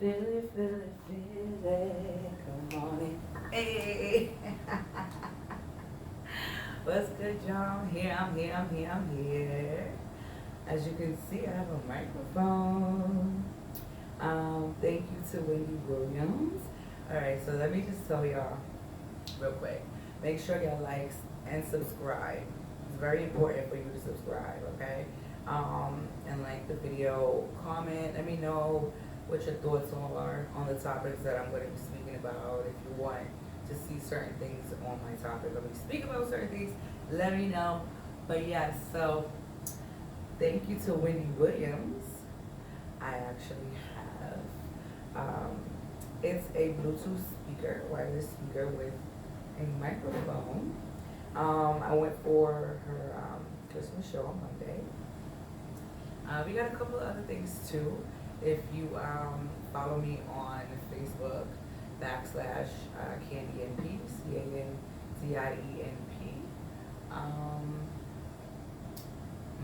Feel it, feel it, feel it. Come on in. Hey. What's good, y'all? I'm here. As you can see, I have a microphone. Thank you to Wendy Williams. Alright, so let me just tell y'all real quick. Make sure y'all like and subscribe. It's very important for you to subscribe, okay? And like the video, comment, let me know what your thoughts are on the topics that I'm going to be speaking about. If you want to see certain things on my topic, let me speak about certain things, let me know. But yes, so thank you to Wendy Williams. I actually have, it's a Bluetooth speaker, wireless speaker with a microphone. I went for her Christmas show on Monday. We got a couple of other things too. If you follow me on Facebook, backslash Candy NP, CANDIENP.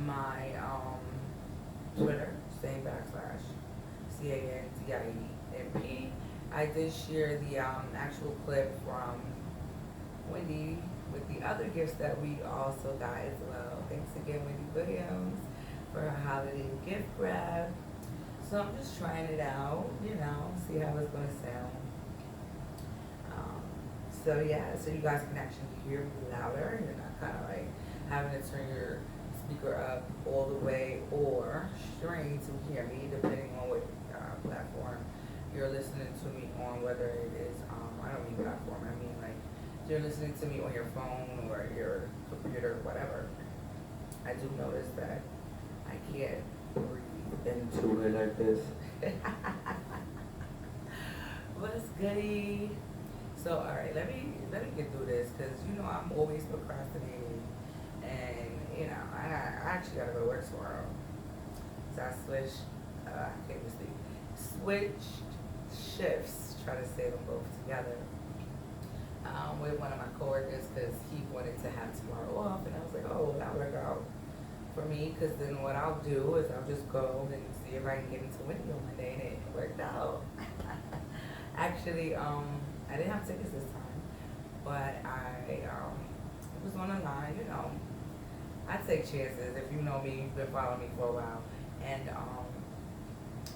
My Twitter, same backslash CANDIENP. I did share the actual clip from Wendy with the other gifts that we also got as well. Thanks again, Wendy Williams, for her holiday gift grab. So I'm just trying it out, see how it's gonna sound. So yeah, so you guys can actually hear me louder. You're not kind of like having to turn your speaker up all the way or string to hear me, depending on what platform you're listening to me on. Whether it is, I don't mean platform, I mean like if you're listening to me on your phone or your computer, whatever. I do notice that I can't breathe into it like this. What's goody? So all right, let me get through this because I'm always procrastinating, and I actually gotta go to work tomorrow. So I switched. I can't even speak. Switched shifts. Try to say them both together. With one of my coworkers because he wanted to have tomorrow off, and I was like, oh, that'll work out for me, because then what I'll do is I'll just go and see if I can get into Wendy on Monday, and it worked out. Actually, I didn't have tickets this time, but I was on the line. I take chances. If you know me, you've been following me for a while, and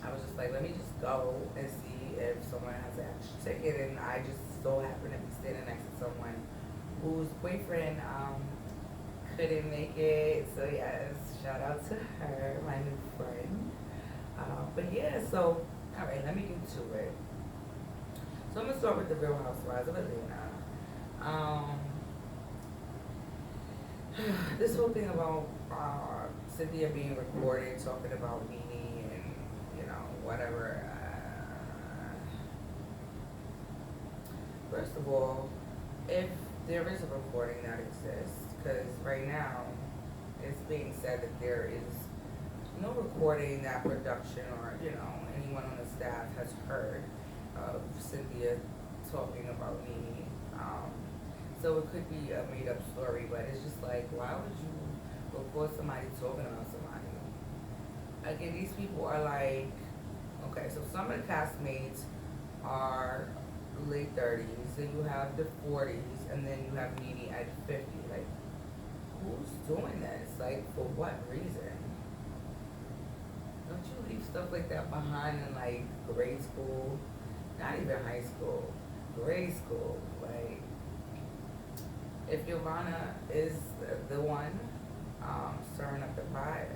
I was just like, let me just go and see if someone has an extra ticket, and I just so happened to be standing next to someone whose boyfriend couldn't make it. So yes, shout out to her, my new friend. But yeah, so all right, let me get to it. So I'm gonna start with the Real Housewives of Atlanta. This whole thing about Cynthia being recorded talking about Nene and whatever. First of all, if there is a recording that exists, because right now it's being said that there is no recording that production or anyone on the staff has heard of Cynthia talking about Nene. So it could be a made up story, but it's just like, why would you record somebody talking about somebody? Again, these people are like, okay, so some of the castmates are late 30s, then you have the 40s, and then you have Nene at 50. Like, who's doing this? Like, for what reason? Don't you leave stuff like that behind in like grade school? Not even high school, grade school. Like, if Giovanna is the one stirring up the pot,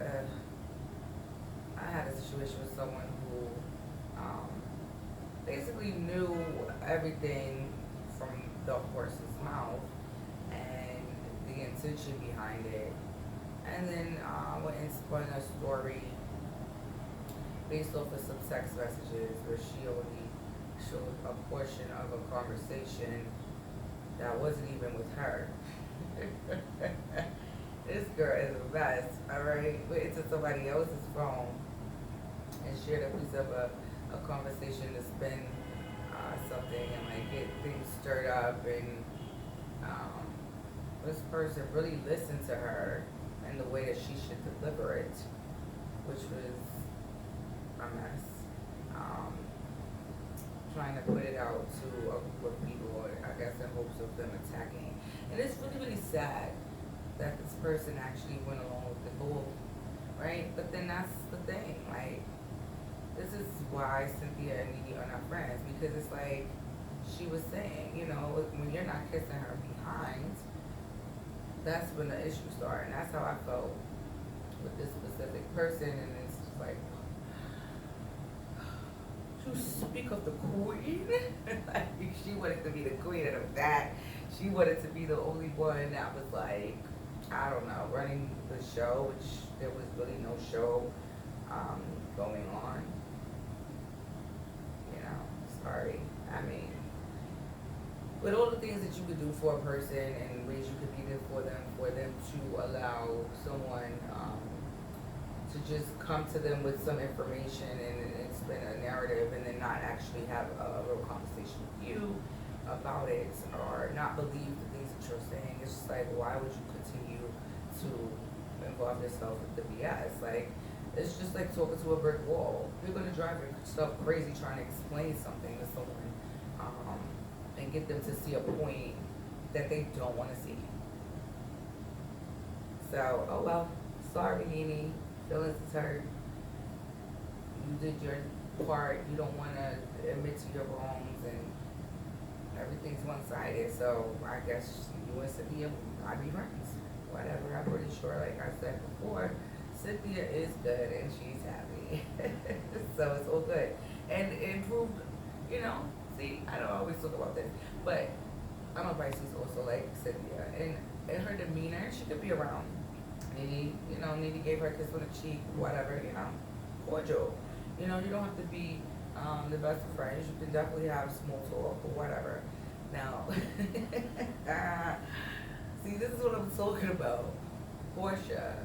I had a situation with someone who basically knew everything from the horse's mouth and the intention behind it, and then went and spun a story based off of some text messages where she only showed a portion of a conversation that wasn't even with her. This girl is a mess, alright? Went into somebody else's phone and shared a piece of a conversation to spin something and like get things stirred up, and this person really listened to her and the way that she should deliver it, which was a mess. trying to put it out to a group of people, I guess in hopes of them attacking. And it's really, really sad that this person actually went along with the bull, right? But then that's the thing, like, this is why Cynthia and Nene are not friends, because it's like she was saying, you know, when you're not kissing her behind, that's when the issues start. And that's how I felt with this specific person. And it's just like, to speak of the queen, like she wanted to be the queen of that. She wanted to be the only one that was like, I don't know, running the show, which there was really no show going on. You know, sorry. I mean, with all the things that you could do for a person and ways you could be there for them to allow someone to just come to them with some information and spin a narrative and then not actually have a real conversation with you about it or not believe the things that you're saying. It's just like, why would you continue to involve yourself with the BS? Like, it's just like talking to a brick wall. You're gonna drive yourself crazy trying to explain something to someone and get them to see a point that they don't want to see. So, oh well, sorry, Nene. Feelings is hurt. You did your part. You don't want to admit to your wrongs, and everything's one-sided. So I guess you and Cynthia might be friends. Whatever. I'm pretty sure, like I said before, Cynthia is good and she's happy. So it's all good. And it improved, you know. See, I don't always talk about this, but I'm a Pisces also, like Cynthia, and in her demeanor, she could be around. Nene, you know, Nene gave her a kiss on the cheek, whatever, you know, cordial. You know, you don't have to be the best of friends. You can definitely have small talk or whatever. Now, see, this is what I'm talking about. Portia,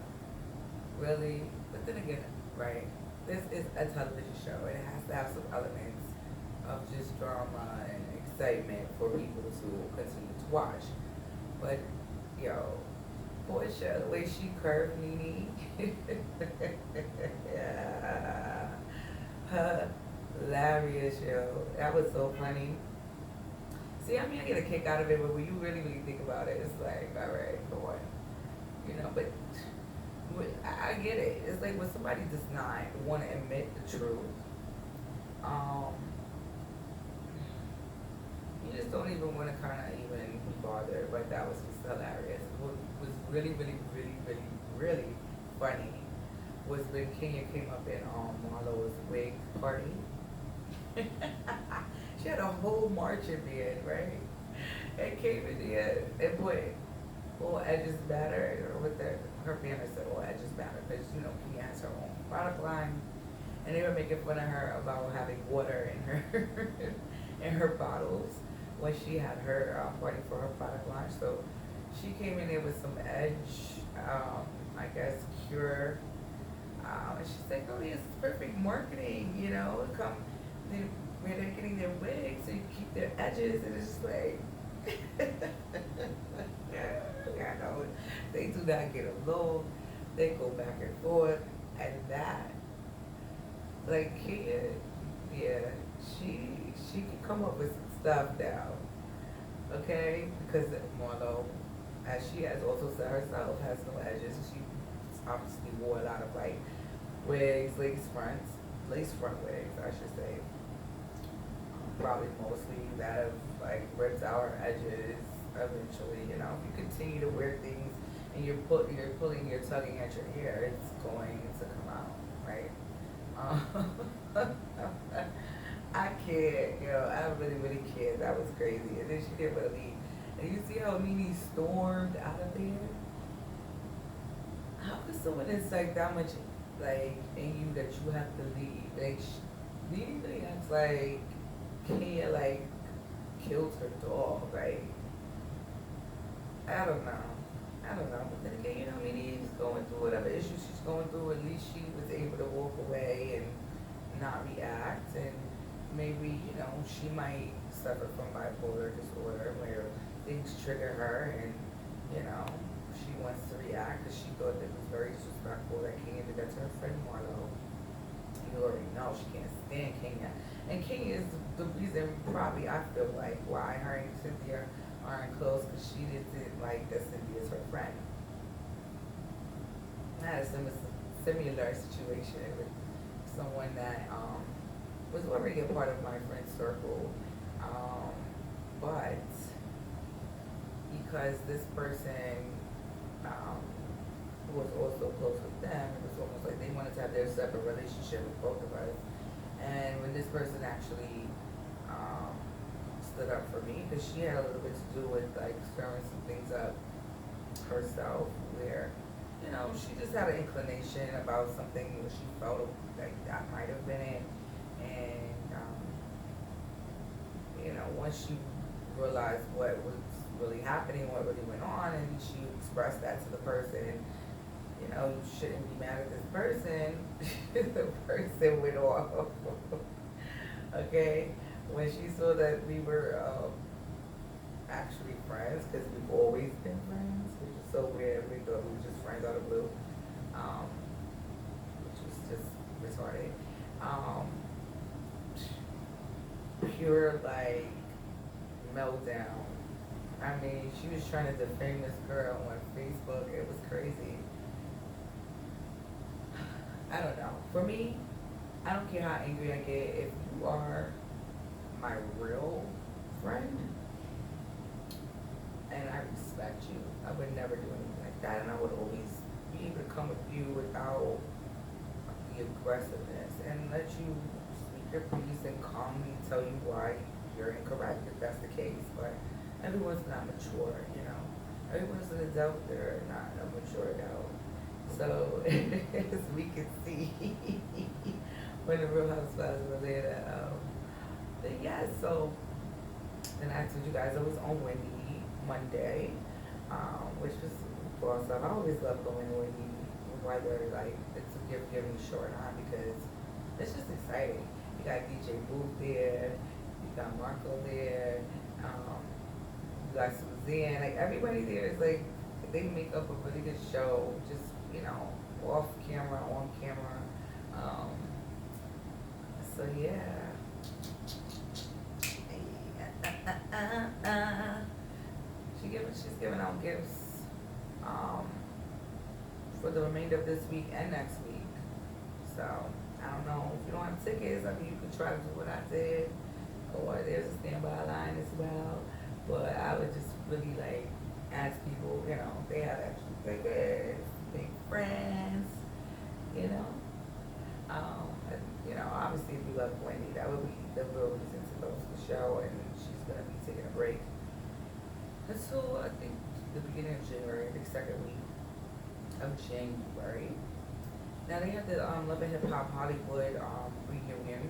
really? But then again, right, this is a television show, and it has to have some elements of just drama and excitement for people to continue to watch. But, yo, Portia, the way she curved Nene, hilarious, yo. That was so funny. See, I mean, I get a kick out of it, but when you really, really think about it, it's like, all right, come on. You know, but I get it. It's like when somebody does not want to admit the truth, you just don't even want to kind of even be bothered. But that was just hilarious. What was really, really, really, really, really funny was when Kenya came up in Marlo's wig party. She had a whole marching band, right? And came in there and put all edges matter, or with her banner said all edges matter, because you know Kenya has her own product line, and they were making fun of her about having water in her in her bottles when she had her party for her product launch. So she came in there with some edge, I guess, cure. And she's like, oh, it's perfect marketing, you know, come, where they're getting their wigs so you keep their edges, and it's just like, yeah, I know, they do not get along, they go back and forth, and that, like, Kia, yeah, she can come up with some stuff now, okay, because Marlo, as she has also said herself, has no edges. She obviously wore a lot of like wigs, lace front wigs, I should say. Probably mostly that have like ripped out her edges eventually. You know, if you continue to wear things and you're tugging at your hair, it's going to come out, right? I can't, I really, really can't. That was crazy. And then she didn't want to leave. And you see how Nene stormed out of there? How could someone that's like that much like in you that you have to leave? Like Nene really acts like Kenya like killed her dog, right? I don't know. But then again, Nene's going through whatever issues she's going through. At least she was able to walk away and not react, and maybe, she might suffer from bipolar disorder where things trigger her and, she wants to react because she thought that it was very disrespectful that Kenya did that to her friend Marlo. You already know she can't than Kenya. And Kenya is the reason probably I feel like why her and Cynthia aren't close because she didn't like that Cynthia's her friend. I had a similar situation with someone that was already a part of my friend circle, but because this person um, was also close with them, it was almost like they wanted to have their separate relationship with both of us. And when this person actually stood up for me, because she had a little bit to do with like stirring some things up herself, where she just had an inclination about something that she felt like that might have been it, and once she realized what was really happening, what really went on, and she expressed that to the person, you shouldn't be mad at this person. The person went off. Okay, when she saw that we were actually friends, because we've always been friends, which is so weird. We thought we were just friends out of blue, which was just retarded. Pure like meltdown. I mean, she was trying to defame this girl on Facebook. It was crazy. I don't know. For me, I don't care how angry I get. If you are my real friend and I respect you, I would never do anything like that. And I would always be able to come with you without the aggressiveness and let you speak your piece and calmly tell you why you're incorrect if that's the case. But everyone's not mature, Everyone's an adult, they're not a mature adult. So as we can see when the Real Housewives of Atlanta, but yeah, so then I told you guys I was on Wendy Monday, which was awesome. I always love going to Wendy, whether like it's a gift giving show or not, because it's just exciting. You got DJ Booth there, you got Marco there, you got Suzanne, like everybody there is like, they make up a really good show, just, off camera, on camera. So yeah. She's giving out gifts for the remainder of this week and next week. So I don't know if you don't have tickets. I mean, you can try to do what I did, or there's a standby line as well. But I would just really like ask people, they have extra tickets, big friends, obviously if you love Wendy, that would be the real reason to go to the show, and she's gonna be taking a break until I think the beginning of January, the second week of January. Now they have the Love and Hip Hop Hollywood reunion.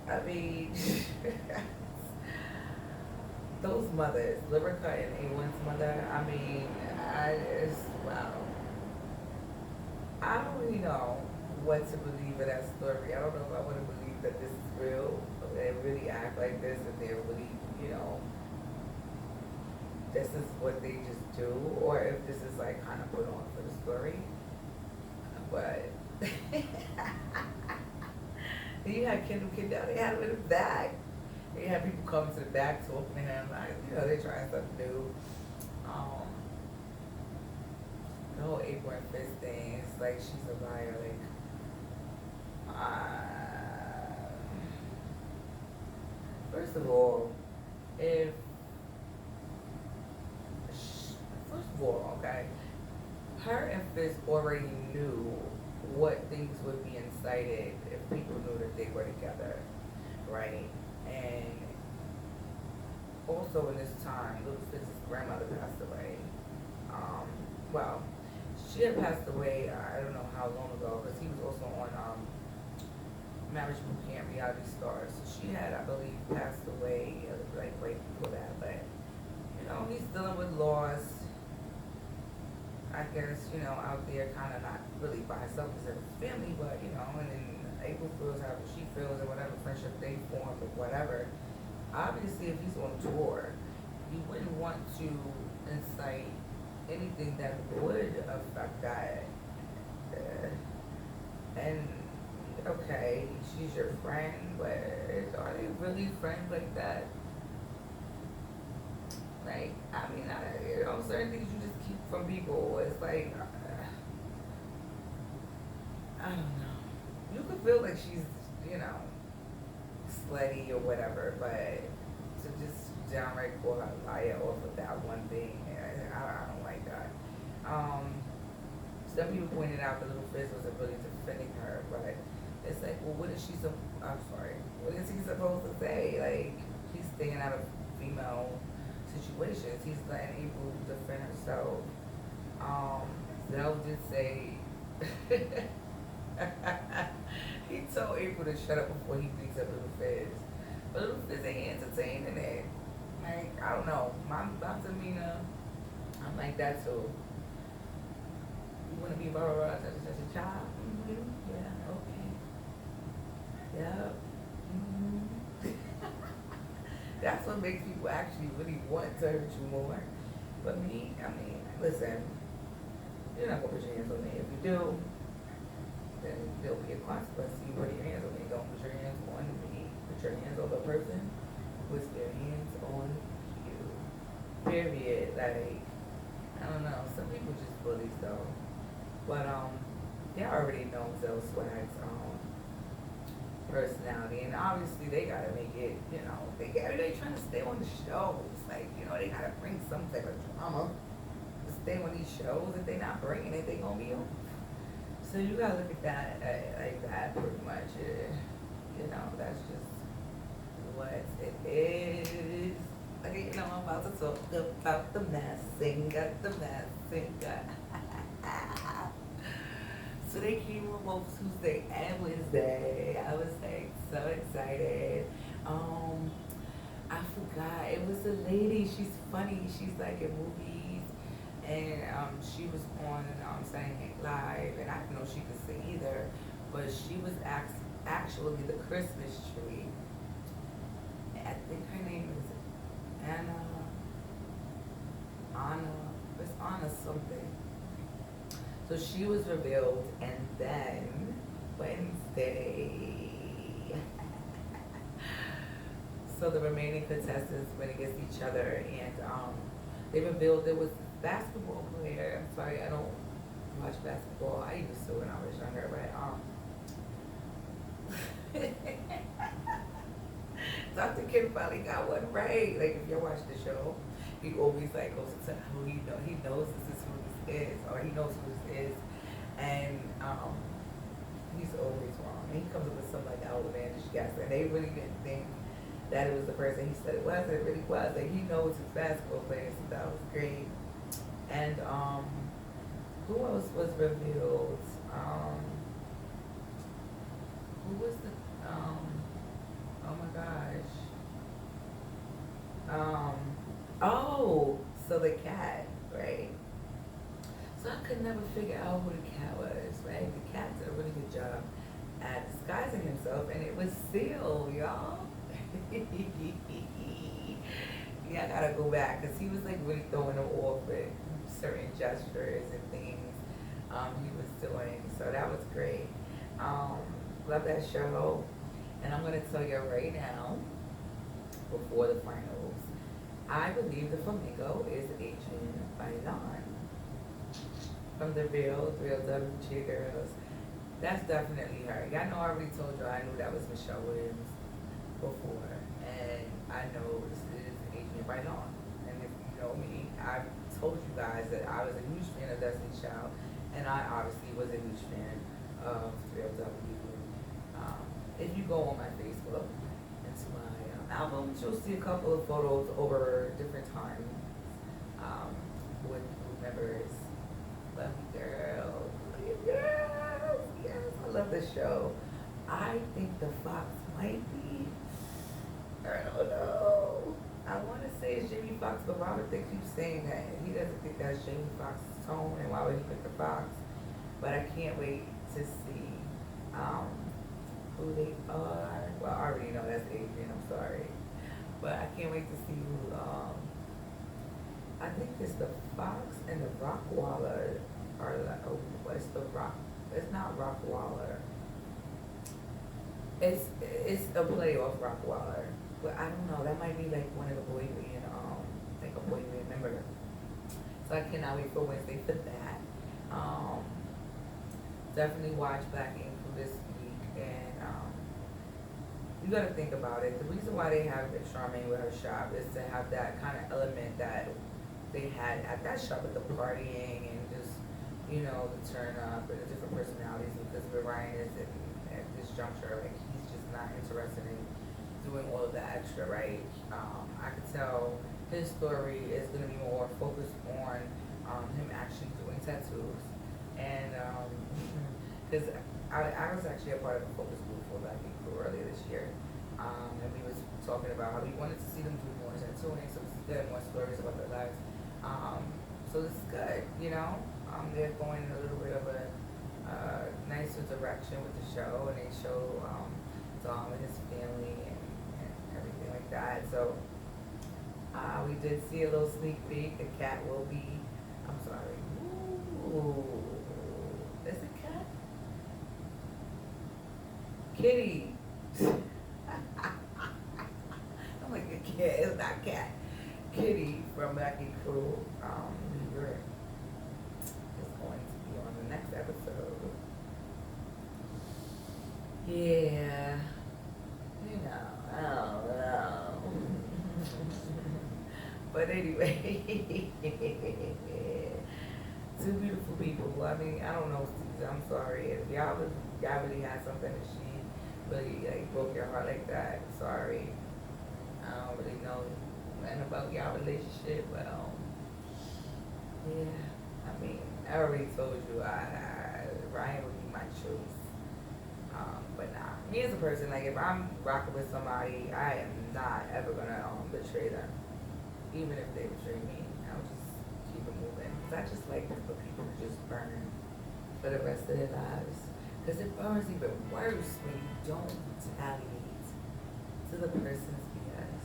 I mean, those mothers, Lyrica and A1's mother, I mean, wow. I don't really know what to believe in that story. I don't know if I want to believe that this is real, or they really act like this, and they're really, this is what they just do, or if this is like kind of put on for the story. But then you had Kendall Kendall, they had him in the back. They had people coming to the back talking to him, like, they're trying something new. The whole April and Fist thing, it's like she's a liar. Like, first of all, okay, her and Fist already knew what things would be incited if people knew that they were together, right? And also in this time, Little Fist's grandmother passed away. Well, she had passed away, I don't know how long ago, because he was also on Marriage Boot Camp, Reality Stars. So she had, I believe, passed away like right before that. But he's dealing with loss. I guess out there, kind of not really by himself because of his family, but and then April feels how she feels, and whatever friendship they form, or whatever. Obviously, if he's on tour, you wouldn't want to incite anything that would affect that. like she's your friend, but are they really friends like that? Like, I mean, certain things you just keep from people. It's like, I don't know. You could feel like she's, you know, slutty or whatever, but to just downright call her a liar off of that one thing, I don't like that. Some people pointed out that Little Fizz wasn't really defending her, but it's like, well, what is she? I'm sorry. What is he supposed to say? Like, he's staying out of female situations. He's letting April defend herself. Zell did say he told April to shut up before he beats up Little Fizz. But Little Fizz ain't entertaining it. Like, I don't know. My demeanor, I'm like that too. You want to be blah, blah, blah, such a child? Mm-hmm. Yeah, okay. Yep. Mm-hmm. That's what makes people actually really want to hurt you more. But me, I mean, listen, you're not going to put your hands on me. If you do, then there'll be a consequence. You put your hands on me. Don't put your hands on me. Put your hands on the person with their hands on you. Period. Like, I don't know. Some people just bullies though. But they already know Zell Swag's personality, and obviously they gotta make it. You know, they trying to stay on the shows. Like, you know, they gotta bring some type of drama to stay on these shows. If they not bringing it, they gonna be on. So you gotta look at that like that pretty much. You know, that's just what it is. Okay, you know, I'm about to talk about the messing, the messing. So they came on both Tuesday and Wednesday. I was like so excited. I forgot. It was a lady. She's funny. She's like in movies. And she was on Saturday Night Live. And I didn't know she could sing either. But she was actually the Christmas tree. I think her name is Anna, it's Anna something. So she was revealed, and then Wednesday. So the remaining contestants went against each other, and they revealed there was a basketball player. I'm sorry, I don't watch basketball. I used to when I was younger, but Dr. Kim finally got one right. Like, if you watch the show, he always like goes into who he knows this is who this is, or he knows who this is, and he's always wrong. And he comes up with some like outlandish guess, and they really didn't think that it was the person he said it was. It really was. Like, he knows his basketball players, so that was great. And who else was revealed? Who was the oh my gosh. Oh, so the cat, right? So I could never figure out who the cat was, right? The cat did a really good job at disguising himself, and it was Seal, y'all. Yeah, I gotta go back, because he was like really throwing them off with certain gestures and things he was doing. So that was great. Love that show. And I'm gonna tell you right now, before the finals, I believe the flamingo is Adrian Bailon from the Real WG Girls. That's definitely her. Y'all know I already told you I knew that was Michelle Williams before, and I know this is Adrian Bailon. And if you know me, I've told you guys that I was a huge fan of Destiny's Child, and I obviously was a huge fan of Real W. If you go on my Facebook into my albums, you'll see a couple of photos over different times with members. Love you, girls. Love you, girls. Yes, I love this show. I think the Fox might be, I don't know. I want to say it's Jamie Foxx, but Robert keeps saying that he doesn't think that's Jamie Foxx's tone, and why would he pick the Fox? But I can't wait to see who they are. Well, I already know that's Adrian, I'm sorry. But I can't wait to see who, I think it's the Fox and the Rockwaller are like, oh, what's the Rock? It's not Rockwaller. It's a play off Rockwaller, but I don't know. That might be like one of the boy band, like a boy band member. So I cannot wait for Wednesday for that. Um, Definitely watch Black Ink for this week, and you got to think about it. The reason why they have Charmaine with her shop is to have that kind of element that they had at that shop with the partying and just, the turn up and the different personalities, because where Ryan is at this juncture, like he's just not interested in doing all of the extra, right? I could tell his story is going to be more focused on him actually doing tattoos. And because I was actually a part of a focus group for Black people earlier this year. And we was talking about how we wanted to see them do more tattooing, so this is good, more stories about their lives. So this is good. They're going in a little bit of a nicer direction with the show, and they show Dom and his family and everything like that. So we did see a little sneak peek. The cat will be, I'm sorry. Ooh, is it cat? Kitty. I'm like a cat. It's not cat. Kitty from Black and Crew, New York, is going to be on the next episode. Yeah, I don't know. But anyway, two beautiful people. I mean, I don't know, Caesar. I'm sorry. If y'all really had something that she really like broke your heart like that, sorry. I don't really know nothing about y'all relationship, but yeah. I mean, I already told you, Ryan would be my choice. But nah, me as a person, like if I'm rocking with somebody, I am not ever gonna betray them, even if they betray me. I'll just keep it moving. Cause I just like for people to just burn for the rest of their lives. Cause it burns even worse when you don't retaliate to the person's BS.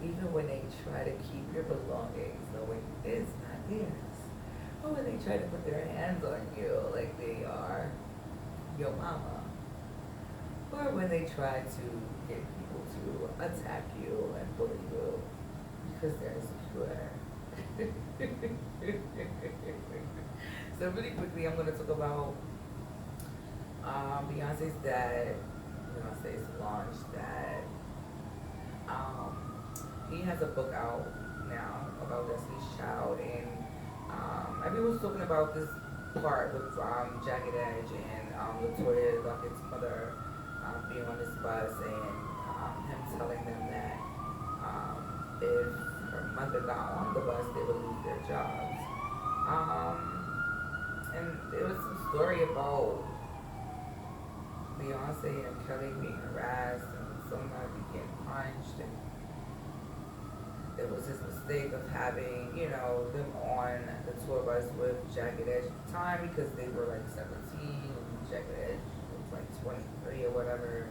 Even when they try to keep your belongings knowing it's not theirs. Or when they try to put their hands on you like they are your mama. Or when they try to get people to attack you and bully you because they're insecure. So really quickly, I'm going to talk about Beyonce's dad. Beyonce's launch dad. He has a book out now about Destiny's Child, and everyone's talking about this part with Jagged Edge and Latoya Luckett's mother being on this bus, and him telling them that if her mother got on the bus, they would lose their jobs. And there was some story about Beyonce and Kelly being harassed and somebody getting punched, and it was his mistake of having, them on the tour bus with Jagged Edge at the time, because they were like 17 and Jagged Edge was like 23 or whatever,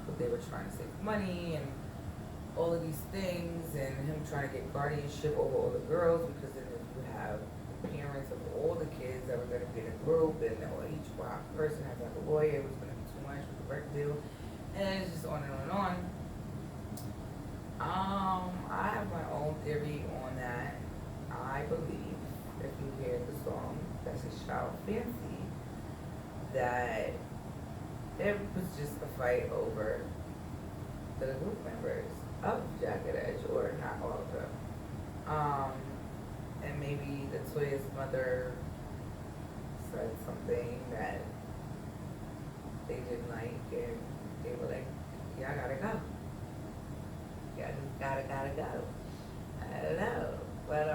but they were trying to save money and all of these things, and him trying to get guardianship over all the girls, because then if you have the parents of all the kids that were going to be in a group, and each person has to have a lawyer, it was going to be too much with the record deal, and it's just on and on and on. I have my own theory on that. I believe, if you hear the song Destiny's Child Fancy, that it was just a fight over the group members of Jagged Edge, or not all of them. And maybe the Toya's mother said something that they didn't like, and they were like, yeah, I gotta go. Yeah, I just gotta go. I don't know. But, I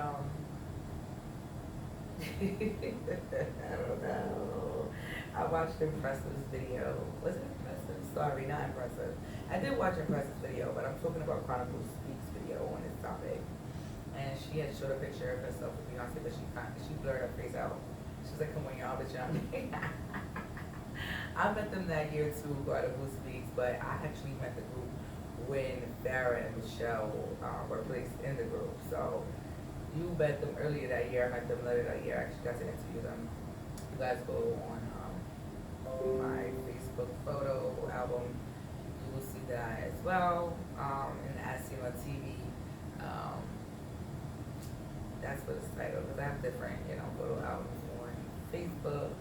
don't know. I watched Impressive's video. Was it Impressive? Sorry, not Impressive. I did watch Impressive's video, but I'm talking about Chronicles Speaks video on this topic. And she had showed a picture of herself with Beyonce, but she blurred her face out. She was like, come on, y'all, bitch, y'all. I met them that year too, Chronicles Speaks, but I actually met the group when Farrah and Michelle were placed in the group. So you met them earlier that year. I met them later that year. I actually got to interview them. You guys go on my Facebook photo album that as well. And as seen on TV, um, that's what it's titled. Because I have different, photo albums on Facebook.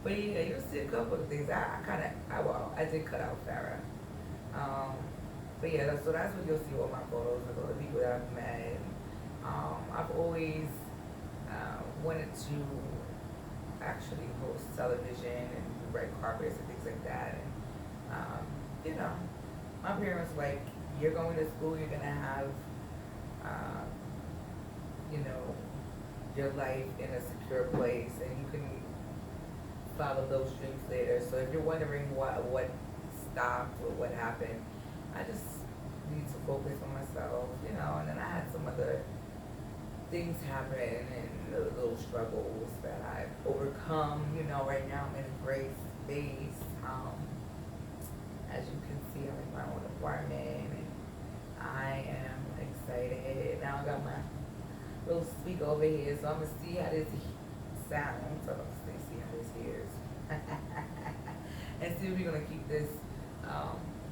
But yeah, you'll see a couple of things. I did cut out Farrah. Um, but yeah, so that's what you'll see with my photos of all the people that I've met. I've always wanted to actually host television and do red carpets and things like that. And you know, my parents were like, you're going to school, you're gonna have, uh, you know, your life in a secure place, and you can follow those dreams later. So if you're wondering what stopped or what happened, I just need to focus on myself, and then I had some other things happen and little struggles that I've overcome. Right now I'm in a great space. As you can see, I'm in my own apartment and I am excited. Now I got my little speaker over here, so I'm gonna see how this sounds. So I'm gonna see how this hears. And see if we're gonna keep this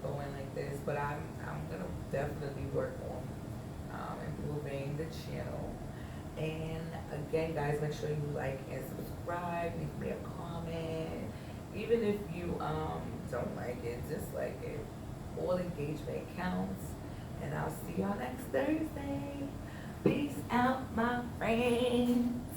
going like this. But I'm gonna definitely work on improving the channel. And again, guys, make sure you like and subscribe. Leave me a comment. Even if you don't like it, dislike it. All engagement counts. And I'll see y'all next Thursday. Peace out, my friends.